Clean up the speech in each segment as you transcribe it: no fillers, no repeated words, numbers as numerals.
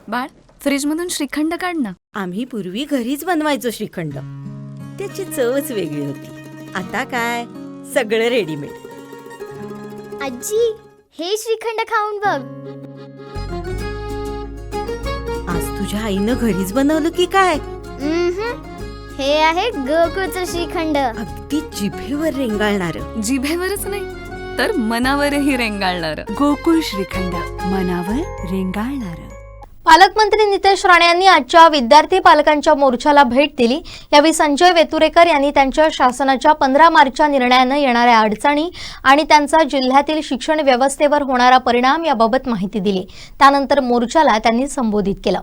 बाळ, फ्रीजमधून श्रीखंड काढ ना. आम्ही पूर्वी घरीच बनवायचो श्रीखंड. त्याची चवच वेगळी होती. आता काय सगळं रेडीमेड. आजी, हे श्रीखंड खाऊन बघ. आज तुझ्या आईनं घरीच बनवलं की काय? हे आहे गोकुळचं श्रीखंड. अगदी जिभेवर रेंगाळणार. जिभेवरच नाही तर मनावरही रेंगाळणार. गोकुळ श्रीखंड, मनावर रेंगाळणार. पालकमंत्री नितेश राणे यांनी आजच्या विद्यार्थी पालकांच्या मोर्चाला भेट दिली. यावेळी संजय वेतुरेकर यांनी त्यांच्या शासनाच्या 15 मार्चच्या निर्णयानं येणाऱ्या अडचणी आणि त्यांचा जिल्ह्यातील शिक्षण व्यवस्थेवर होणारा परिणाम याबाबत माहिती दिली. त्यानंतर मोर्चाला त्यांनी संबोधित केलं.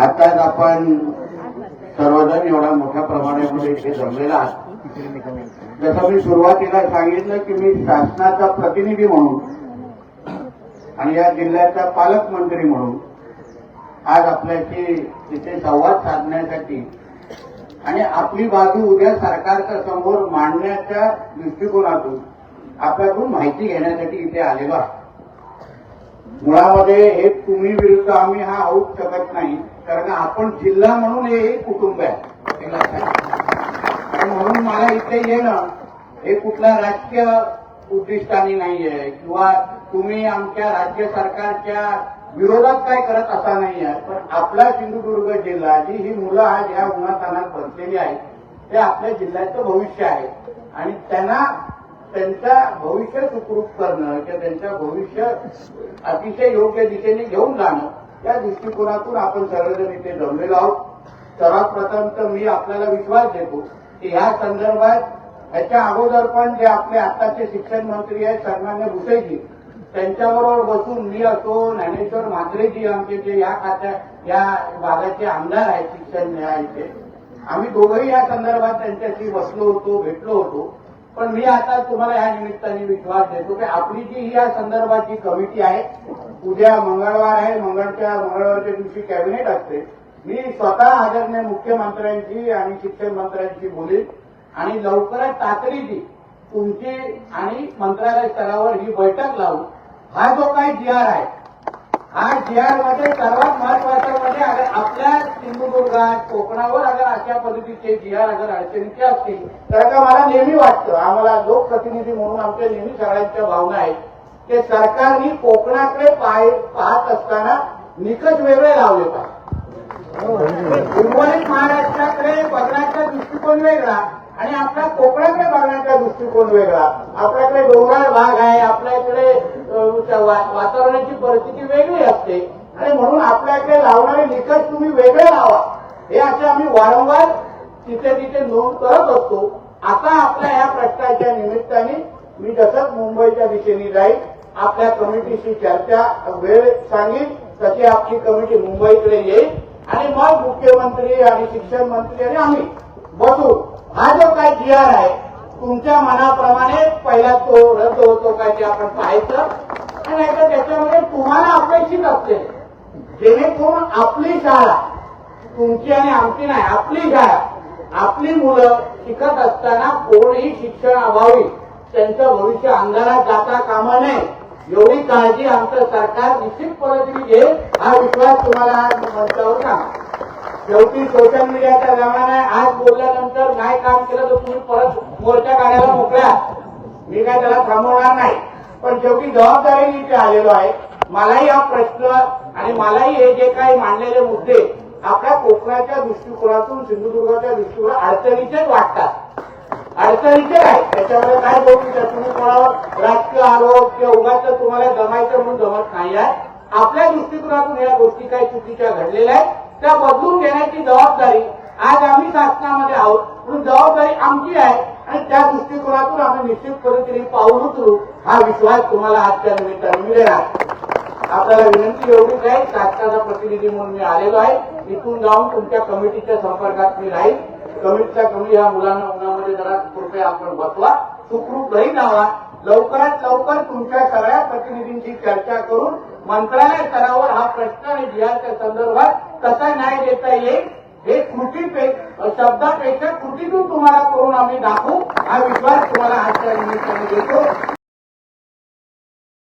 आताच आपण सर्वजण एवढ्या मोठ्या प्रमाणामध्ये इथे जमलेला आहात. जसं मी सुरुवातीला सांगितलं की मी शासनाचा प्रतिनिधी म्हणून आणि या जिल्ह्याचा पालकमंत्री म्हणून आज आपल्याशी इथे संवाद साधण्यासाठी आणि आपली बाजू उद्या सरकारच्या समोर मांडण्याच्या दृष्टिकोनातून आपल्याकडून माहिती घेण्यासाठी इथे आलेलो आहे. मुळामध्ये हे तुम्ही विरुद्ध आम्ही हा होऊ शकत नाही, कारण आपण जिल्हा म्हणून हे एक कुटुंब आहे. आणि म्हणून मला इथे येणं हे कुठल्या राजकीय उद्दिष्टाने नाहीये किंवा तुम्ही आमच्या राज्य सरकारच्या विरोधात काय करत असा नाही आहे. पण आपला सिंधुदुर्ग जिल्हा जी ही मुलं आज या उन्हातानात बसलेली आहेत ते आपल्या जिल्ह्याचं भविष्य आहे आणि त्यांना त्यांचं भविष्य सुखरूप करणं किंवा त्यांचं भविष्य अतिशय योग्य दिशेने घेऊन जाणं या दृष्टिकोनातून आपण सर्वजण इथे जमलेलो आहोत. सर्वात प्रथम तर मी आपल्याला विश्वास देतो की ह्या संदर्भात ह्याच्या अगोदर पण जे आपले आताचे शिक्षण मंत्री आहेत सन्मान्य भुसेजी त्यांच्याबरोबर बसून मी असो, ज्ञानेश्वर म्हात्रेजी आमचे जे या भागाचे आमदार आहेत शिक्षण न्यायाचे, आम्ही दोघंही या संदर्भात त्यांच्याशी बसलो होतो, भेटलो होतो. पण मी आता तुम्हाला या निमित्ताने विश्वास देतो की आपली जी या संदर्भाची कमिटी आहे, उद्या मंगळवार आहे, मंगळवारच्या दिवशी कॅबिनेट असते. मी स्वतः आदरणीय मुख्यमंत्र्यांची आणि शिक्षण मंत्र्यांशी बोलीन आणि लवकरच तातडीची तुमची आणि मंत्रालय स्तरावर ही बैठक लावून हा जो काही जीआर आहे, हा जीआर मध्ये सर्वात महत्वाचं म्हणजे अगर आपल्या सिंधुदुर्गात कोकणावर अगर अशा पद्धतीचे जीआर अगर अडचणीचे असतील तर का मला नेहमी वाटतं, आम्हाला लोकप्रतिनिधी म्हणून आमच्या नेहमी सगळ्यांच्या भावना आहेत की सरकारने कोकणाकडे पाहत असताना निकष वेगळे लावले पाहिजे. उर्वरित महाराष्ट्राकडे बघण्याचा दृष्टिकोन वेगळा आणि आपल्या कोकणाकडे बघण्याचा दृष्टिकोन वेगळा. आपल्याकडे डोंगराळ भाग आहे, आपल्याकडे वातावरणाची परिस्थिती वेगळी असते आणि म्हणून आपल्याकडे लावणारे निकष तुम्ही वेगळे लावा हे असं आम्ही वारंवार तिथे तिथे नोंद करत असतो. आता आपल्या ह्या प्रश्नाच्या निमित्ताने मी जसंच मुंबईच्या दिशेने जाईल आपल्या कमिटीशी चर्चा वेळ सांगेन तशी आपली कमिटी मुंबईकडे येईल आणि मग मुख्यमंत्री आणि शिक्षण मंत्री आणि आम्ही बसू हा जो काय जीआर आहे तुमच्या मनाप्रमाणे पहिला तो रद्द होतो काय ते आपण पाहायचं आणि नाहीतर त्याच्यामध्ये तुम्हाला अपेक्षित असते जेणेकरून आपली शाळा तुमची आणि आमची नाही, आपली शाळा आपली मुलं शिकत असताना कोणीही शिक्षण अभावी त्यांचं भविष्य अंधारात जाता कामा नये एवढी काळजी आमचं सरकार निश्चित पद्धतीने घेईल हा विश्वास तुम्हाला आज मंचावर सांगा. शेवटी सोशल मीडियाचा जमाना आहे. आज बोलल्यानंतर नाही काम केलं तर तुम्ही परत मोर्चा काढायला मोकळ्या, मी काय त्याला थांबवणार नाही. पण शेवटी जबाबदारी इथे आलेलो आहे. मलाही हा प्रश्न आणि मलाही हे जे काही मांडलेले मुद्दे आपल्या कोकणाच्या दृष्टिकोनातून सिंधुदुर्गाच्या दृष्टिकोनात अडचणीचेच वाटतात. अडचणीचे आहे त्याच्यामध्ये काय बोलू तुम्ही कोणावर राजकीय आरोप किंवा उगाच तुम्हाला जमायचं म्हणून जमत नाही आहे. आपल्या दृष्टिकोनातून या गोष्टी काही चुकीच्या घडलेल्या आहेत त्या बदलून घेण्याची जबाबदारी आज आम्ही शासनामध्ये आहोत म्हणून जबाबदारी आमची आहे आणि त्या दृष्टिकोनातून आम्ही निश्चित पद्धतीने पाऊल उचलू हा विश्वास तुम्हाला आजच्या निमित्ताने मिळेल. आपल्याला विनंती एवढीच आहे, शासनाचा प्रतिनिधी म्हणून मी आलेलो आहे. इथून जाऊन तुमच्या कमिटीच्या संपर्कात मी राहील. कमिटीचा कमी ह्या मुलांना उन्हामध्ये जरा कृपया आपण बसवा, सुखरूप राहील जावा. लवकरात लवकर तुमच्या सगळ्या प्रतिनिधींची चर्चा करून मंत्रालय स्तरावर हा प्रश्न आणि बिहारच्या संदर्भात कसा न्याय देता येईल हे शब्दापेक्षा कृतीतून तुम्हाला करून आम्ही दाखवू, हा विश्वास तुम्हाला आजच्या निमित्ताने देतो.